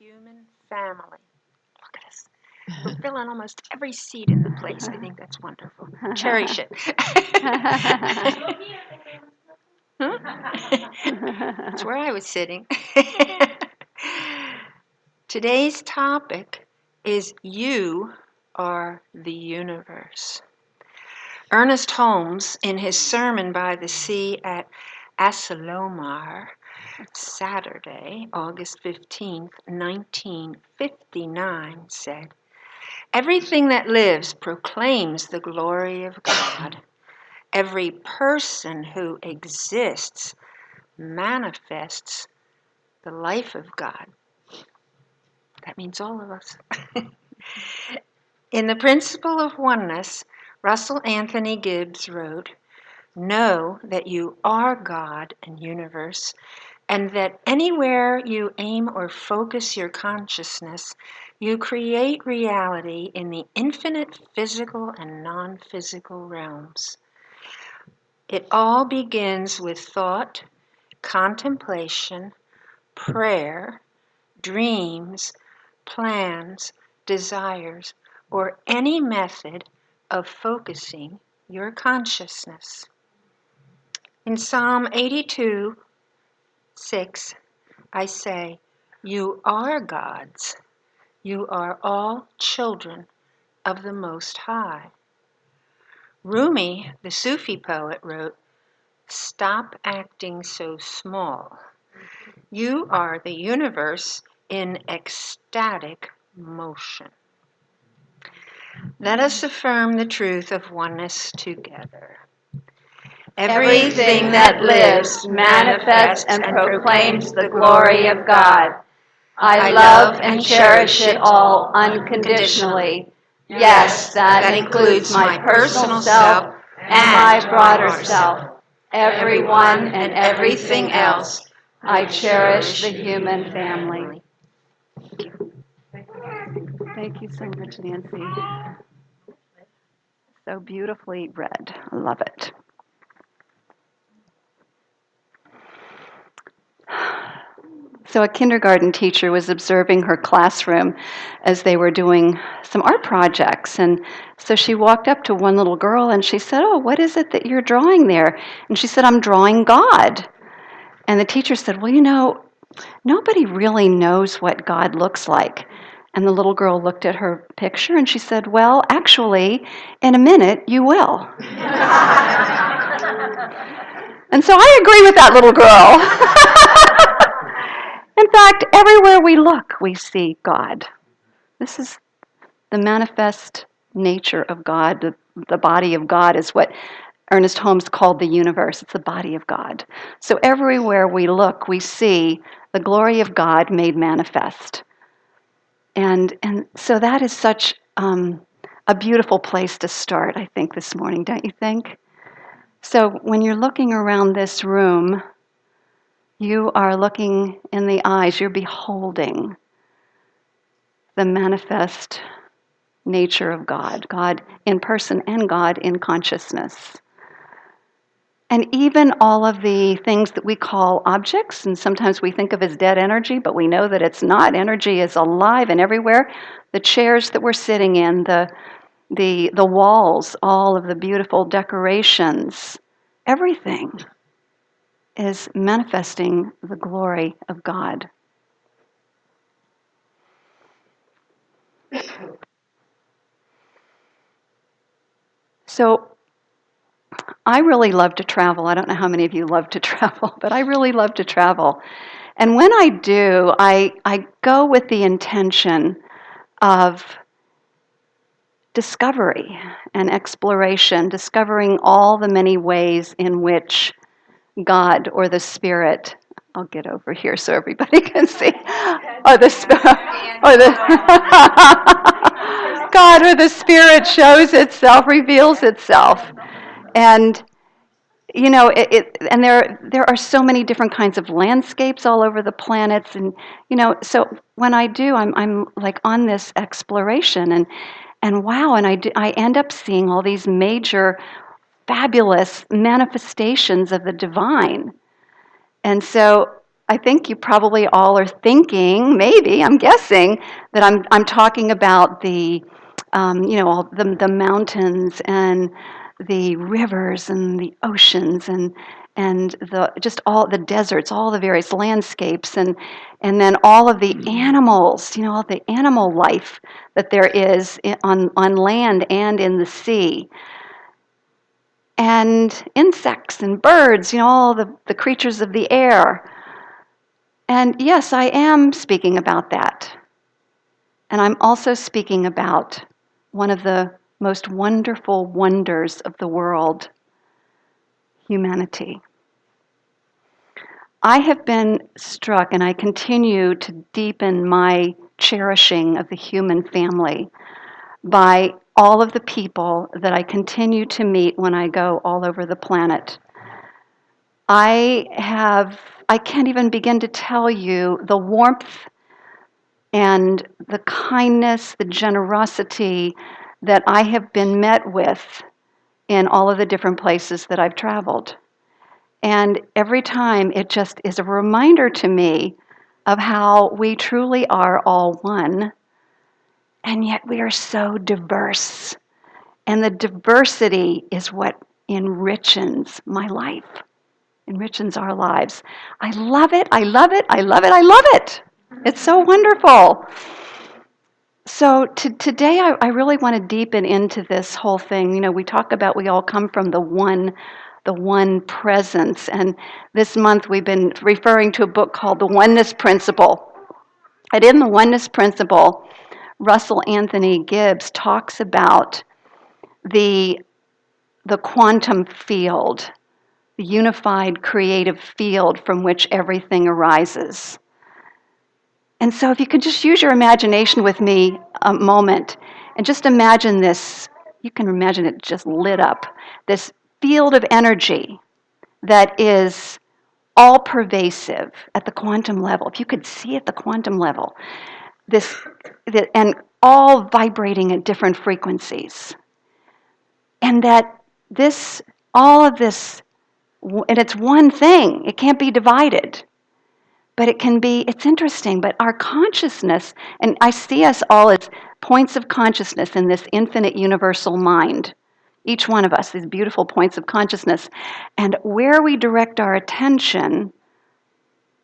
human family. Look at us. We're filling almost every seat in the place. I think that's wonderful. Cherish it. Huh? That's where I was sitting. Today's topic is You Are the Universe. Ernest Holmes, in his sermon by the sea at Asilomar, Saturday, August 15th, 1959, said, "Everything that lives proclaims the glory of God. Every person who exists manifests the life of God." That means all of us. In The Principle of Oneness, Russell Anthony Gibbs wrote, "Know that you are God and universe, and that anywhere you aim or focus your consciousness, you create reality in the infinite physical and non-physical realms. It all begins with thought, contemplation, prayer, dreams, plans, desires, or any method of focusing your consciousness." In Psalm 82:6, I say, "You are God's. You are all children of the Most High." Rumi, the Sufi poet, wrote, "Stop acting so small. You are the universe in ecstatic motion." Let us affirm the truth of oneness together. Everything that lives manifests and proclaims the glory of God. I love and cherish it all unconditionally. Yes, that includes my personal self and my broader self, everyone and everything else. I cherish the human family. Thank you so much, Nancy. So beautifully read. I love it. So a kindergarten teacher was observing her classroom as they were doing some art projects. And so she walked up to one little girl and she said, "Oh, what is it that you're drawing there?" And she said, "I'm drawing God." And the teacher said, "Well, nobody really knows what God looks like." And the little girl looked at her picture and she said, "Well, actually, in a minute, you will." And so I agree with that little girl. In fact, everywhere we look, we see God. This is the manifest nature of God. The body of God is what Ernest Holmes called the universe. It's the body of God. So everywhere we look, we see the glory of God made manifest. And so that is such a beautiful place to start, I think, this morning, don't you think? So when you're looking around this room, you are looking in the eyes, you're beholding the manifest nature of God, God in person and God in consciousness. And even all of the things that we call objects, and sometimes we think of as dead energy, but we know that it's not. Energy is alive and everywhere. The chairs that we're sitting in, the walls, all of the beautiful decorations, everything is manifesting the glory of God. So I really love to travel. I don't know how many of you love to travel, but I really love to travel. And when I do, I go with the intention of discovery and exploration, discovering all the many ways in which God or the Spirit, I'll get over here so everybody can see, or the or the God or the Spirit shows itself, reveals itself. And and there are so many different kinds of landscapes all over the planets, and so when I do, I'm like on this exploration, and wow, and I end up seeing all these major, fabulous manifestations of the divine, and so I think you probably all are thinking, maybe, I'm guessing, that I'm talking about the, all the mountains and the rivers and the oceans and the just all the deserts, all the various landscapes, and then all of the animals, all the animal life that there is on land and in the sea. And insects and birds, all the creatures of the air. And yes, I am speaking about that. And I'm also speaking about one of the most wonderful wonders of the world, humanity. I have been struck, and I continue to deepen my cherishing of the human family by all of the people that I continue to meet when I go all over the planet. I can't even begin to tell you the warmth and the kindness, the generosity that I have been met with in all of the different places that I've traveled. And every time it just is a reminder to me of how we truly are all one, and yet we are so diverse. And the diversity is what enriches my life, enriches our lives. I love it, I love it, I love it, I love it. It's so wonderful. So today I really want to deepen into this whole thing. We talk about we all come from the one presence. And this month we've been referring to a book called The Oneness Principle. And in The Oneness Principle, Russell Anthony Gibbs talks about the quantum field, the unified creative field from which everything arises. And so if you could just use your imagination with me a moment and just imagine this, you can imagine it just lit up, this field of energy that is all pervasive at the quantum level. If you could see at the quantum level, and all vibrating at different frequencies. And that all of this, and it's one thing, it can't be divided. But it's interesting, but our consciousness, and I see us all as points of consciousness in this infinite universal mind. Each one of us, these beautiful points of consciousness. And where we direct our attention,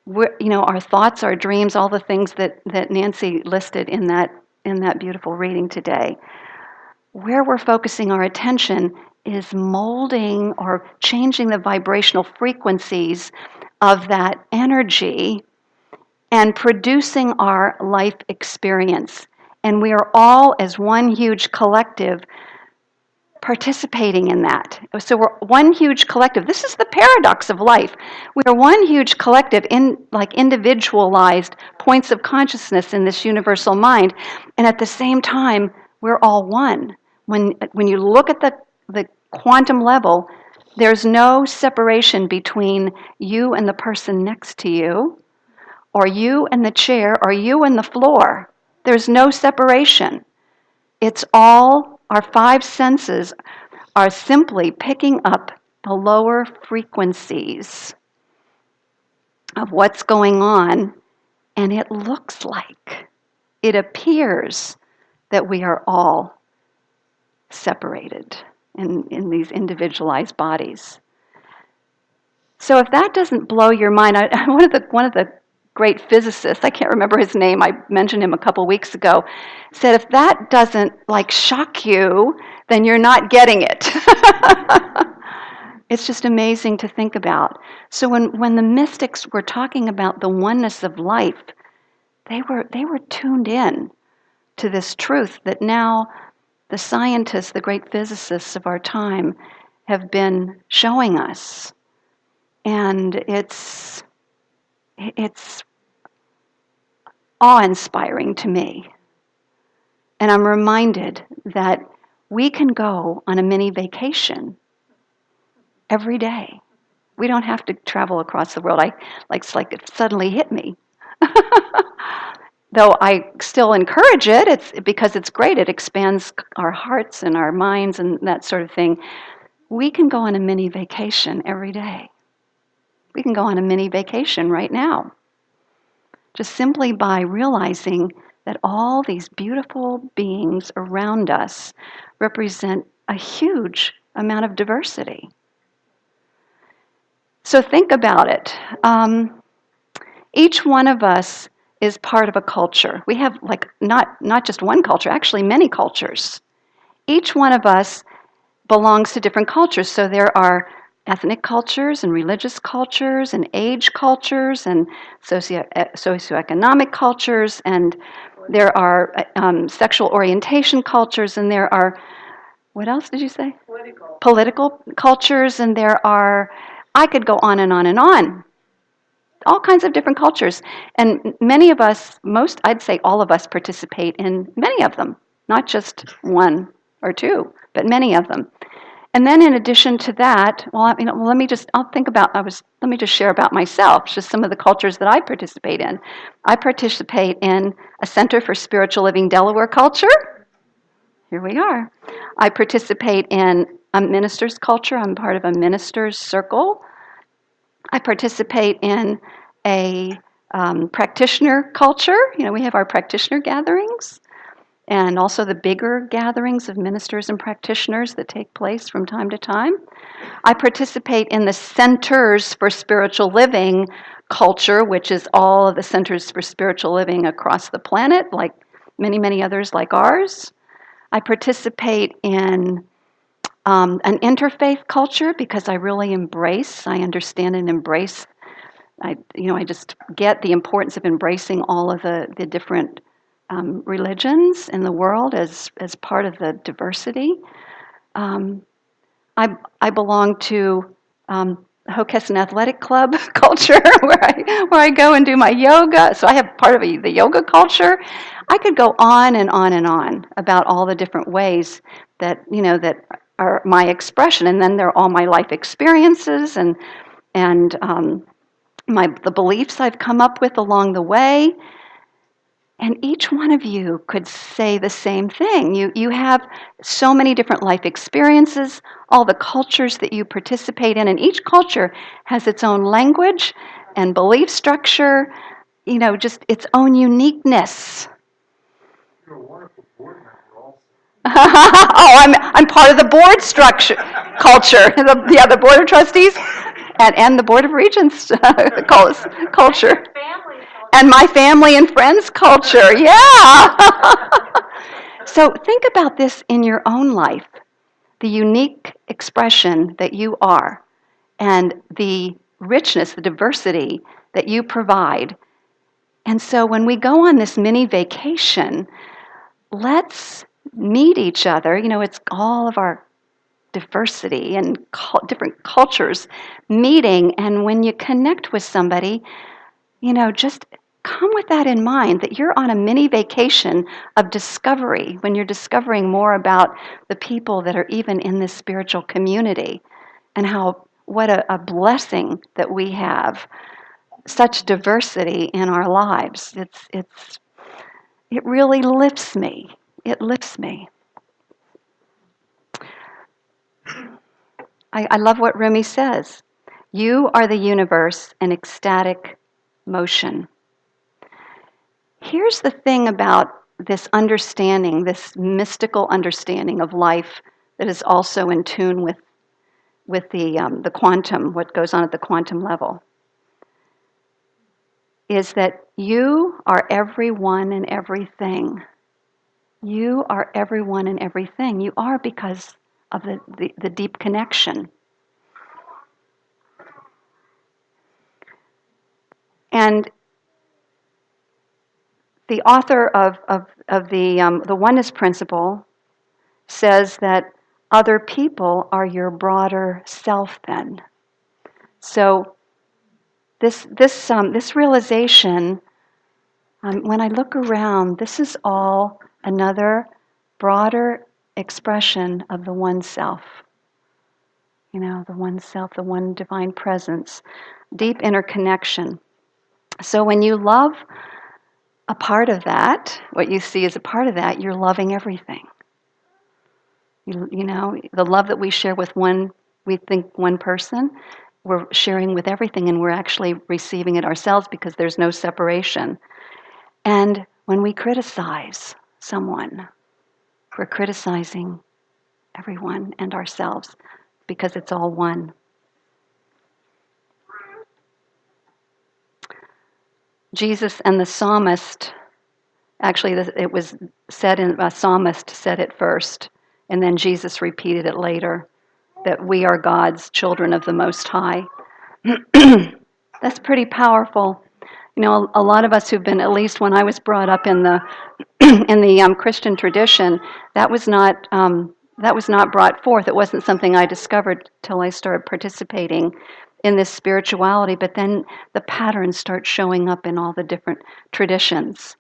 our thoughts, our dreams, all the things that Nancy listed in that beautiful reading today, where we're focusing our attention is molding or changing the vibrational frequencies of that energy and producing our life experience. And we are all, as one huge collective, participating in that. So we're one huge collective. This is the paradox of life. We are one huge collective like individualized points of consciousness in this universal mind. And at the same time, we're all one. When you look at the quantum level, there's no separation between you and the person next to you, or you and the chair, or you and the floor. There's no separation. It's all, our five senses are simply picking up the lower frequencies of what's going on, and it looks like, it appears that we are all separated in these individualized bodies. So if that doesn't blow your mind, one of the great physicists, I can't remember his name, I mentioned him a couple weeks ago, said if that doesn't shock you, then you're not getting it. It's just amazing to think about. So when the mystics were talking about the oneness of life, they were tuned in to this truth that now the scientists, the great physicists of our time, have been showing us. And it's awe-inspiring to me. And I'm reminded that we can go on a mini vacation every day. We don't have to travel across the world. It's like it suddenly hit me. Though I still encourage it, it's because it's great. It expands our hearts and our minds and that sort of thing. We can go on a mini vacation every day. We can go on a mini vacation right now. Just simply by realizing that all these beautiful beings around us represent a huge amount of diversity. So think about it. Each one of us is part of a culture. We have not just one culture, actually many cultures. Each one of us belongs to different cultures. So there are ethnic cultures and religious cultures and age cultures and socioeconomic cultures, and there are sexual orientation cultures, and there are, what else did you say? Political cultures, and there are, I could go on and on and on. All kinds of different cultures. And many of us, I'd say all of us participate in many of them, not just one or two, but many of them. And then in addition to that, let me just share about myself, just some of the cultures that I participate in. I participate in a Center for Spiritual Living Delaware culture. Here we are. I participate in a minister's culture. I'm part of a minister's circle. I participate in a practitioner culture. We have our practitioner gatherings, and also the bigger gatherings of ministers and practitioners that take place from time to time. I participate in the Centers for Spiritual Living culture, which is all of the centers for spiritual living across the planet, like many, many others like ours. I participate in an interfaith culture because I really I understand and embrace. I just get the importance of embracing all of the different religions in the world as part of the diversity. I belong to Hockessin Athletic Club culture where I go and do my yoga. So I have part of the yoga culture. I could go on and on and on about all the different ways that that are my expression, and then there are all my life experiences and the beliefs I've come up with along the way. And each one of you could say the same thing. You have so many different life experiences, all the cultures that you participate in, and each culture has its own language and belief structure, just its own uniqueness. You're a wonderful board member also. I'm part of the board structure culture, the board of trustees, and the board of regents culture. And my family and friends culture, yeah. So think about this in your own life, the unique expression that you are, and the richness, the diversity that you provide. And so when we go on this mini vacation, let's meet each other. It's all of our diversity and different cultures meeting. And when you connect with somebody, just come with that in mind, that you're on a mini vacation of discovery when you're discovering more about the people that are even in this spiritual community, and what a blessing that we have such diversity in our lives. It really lifts me. It lifts me. I love what Rumi says. You are the universe in ecstatic motion. Here's the thing about this understanding, this mystical understanding of life that is also in tune with the quantum, what goes on at the quantum level, is that you are everyone and everything. You are everyone and everything. You are because of the deep connection. And the author of the oneness principle says that other people are your broader self then. So this realization, when I look around, this is all another broader expression of the one self. The one self, the one divine presence, deep interconnection. So when you love a part of that, what you see as a part of that, you're loving everything. The love that we share with one person, we're sharing with everything and we're actually receiving it ourselves because there's no separation. And when we criticize someone, we're criticizing everyone and ourselves because it's all one. Jesus and the psalmist, actually it was said in, a psalmist said it first, and then Jesus repeated it later, that we are God's children of the Most High. That's pretty powerful. You know, a lot of us who've been, at least when I was brought up in the in the Christian tradition, that was not brought forth. It wasn't something I discovered till I started participating in this spirituality. But then the patterns start showing up in all the different traditions.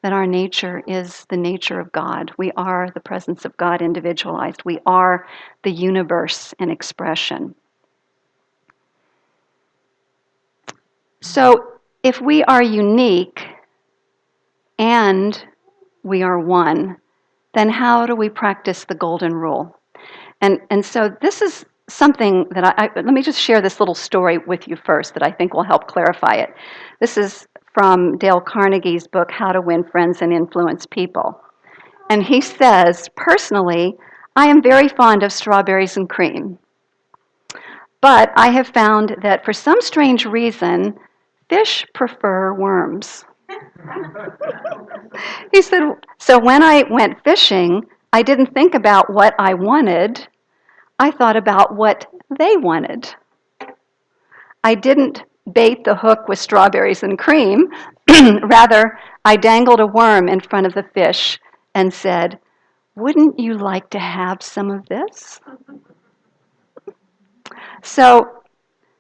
That our nature is the nature of God. We are the presence of God individualized. We are the universe in expression. So if we are unique and we are one, then how do we practice the golden rule? And so this is something that let me just share this little story with you first that I think will help clarify it. This is from Dale Carnegie's book, How to Win Friends and Influence People. And he says, personally, I am very fond of strawberries and cream. But I have found that for some strange reason, fish prefer worms. He said, so when I went fishing, I didn't think about what I wanted. I thought about what they wanted. I didn't bait the hook with strawberries and cream. Rather, I dangled a worm in front of the fish and said, wouldn't you like to have some of this? So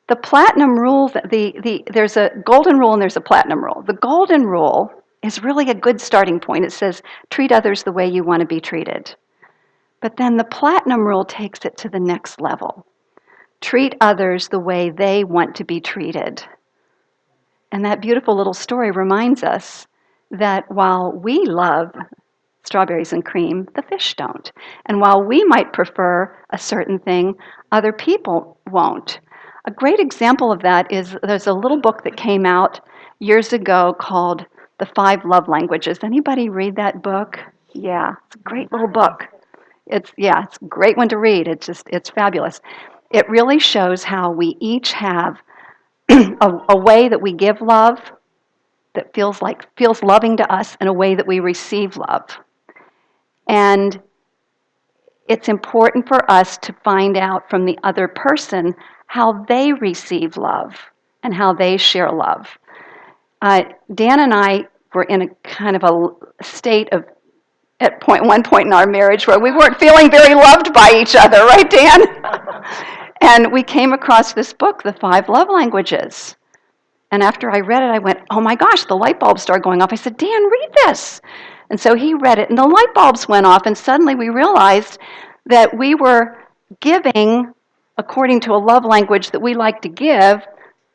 the platinum rule, there's a golden rule and there's a platinum rule. The golden rule is really a good starting point. It says, treat others the way you want to be treated. But then the platinum rule takes it to the next level. Treat others the way they want to be treated. And that beautiful little story reminds us that while we love strawberries and cream, the fish don't. And while we might prefer a certain thing, other people won't. A great example of that is there's a little book that came out years ago called The 5 Love Languages. Anybody read that book? Yeah, it's a great little book. It's a great one to read. It's fabulous. It really shows how we each have a way that we give love that feels loving to us and a way that we receive love. And it's important for us to find out from the other person how they receive love and how they share love. Dan and I were in a kind of a state of, one point in our marriage where we weren't feeling very loved by each other, right, Dan? And we came across this book, The 5 Love Languages. And after I read it, I went, oh my gosh, the light bulbs started going off. I said, Dan, read this. And so he read it, and the light bulbs went off, and suddenly we realized that we were giving according to a love language that we like to give,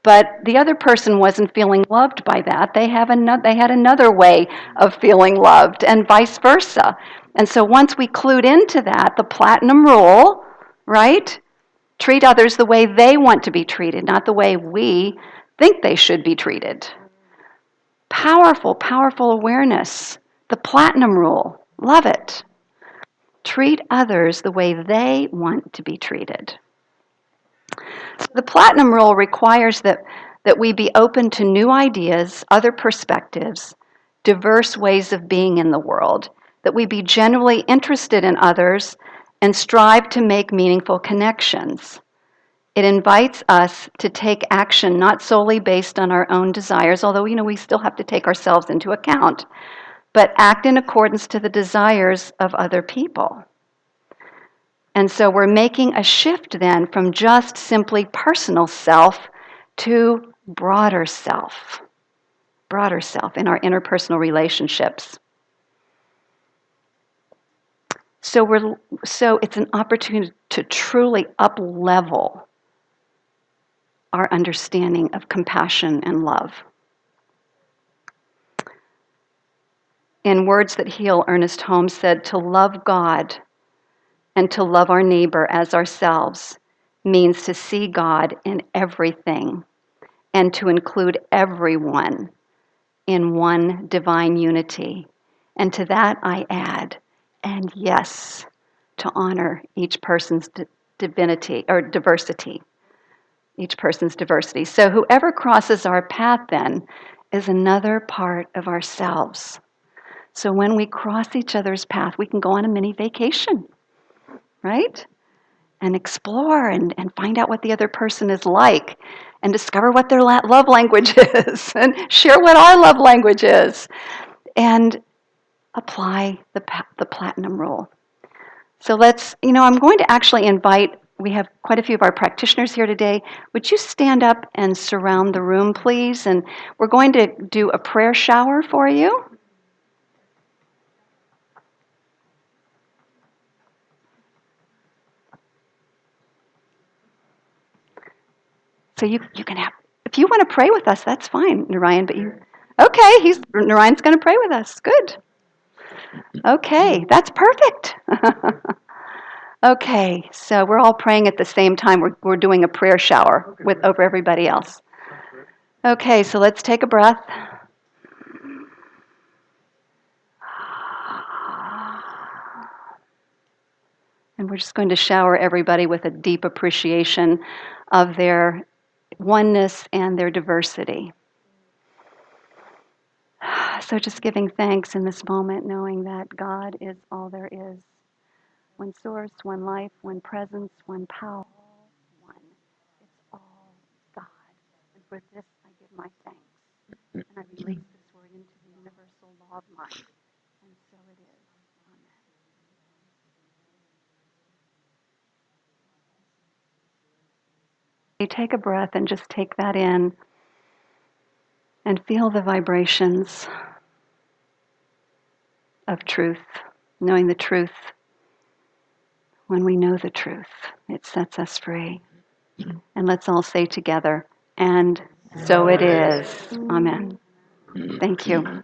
but the other person wasn't feeling loved by that. They had another way of feeling loved, and vice versa. And so once we clued into that, the platinum rule, right? Treat others the way they want to be treated, not the way we think they should be treated. Powerful, powerful awareness. The platinum rule. Love it. Treat others the way they want to be treated. So the platinum rule requires that we be open to new ideas, other perspectives, diverse ways of being in the world, that we be genuinely interested in others and strive to make meaningful connections. It invites us to take action not solely based on our own desires, although we still have to take ourselves into account, but act in accordance to the desires of other people. And so we're making a shift then from just simply personal self to broader self in our interpersonal relationships. So it's an opportunity to truly up-level our understanding of compassion and love. In Words That Heal, Ernest Holmes said, to love God and to love our neighbor as ourselves means to see God in everything and to include everyone in one divine unity. And to that I add, and yes, to honor each person's divinity or diversity, each person's diversity. So whoever crosses our path then is another part of ourselves. So when we cross each other's path, we can go on a mini vacation, right? And explore and find out what the other person is like and discover what their love language is and share what our love language is and apply the platinum rule. So I'm going to actually invite, we have quite a few of our practitioners here today. Would you stand up and surround the room, please? And we're going to do a prayer shower for you. So you can have, if you want to pray with us, that's fine, Narayan, but Narayan's going to pray with us. Good. Okay, that's perfect. Okay, so we're all praying at the same time. We're doing a prayer shower over everybody else. Okay, so let's take a breath. And we're just going to shower everybody with a deep appreciation of their oneness and their diversity. So just giving thanks in this moment, knowing that God is all there is. One source, one life, one presence, one power. One. It's all God. And for this I give my thanks. And I release this word into the universal law of mind. And so it is. Amen. You take a breath and just take that in and feel the vibrations of truth, knowing the truth. When we know the truth, it sets us free. And let's all say together, and so it is. Amen. Thank you.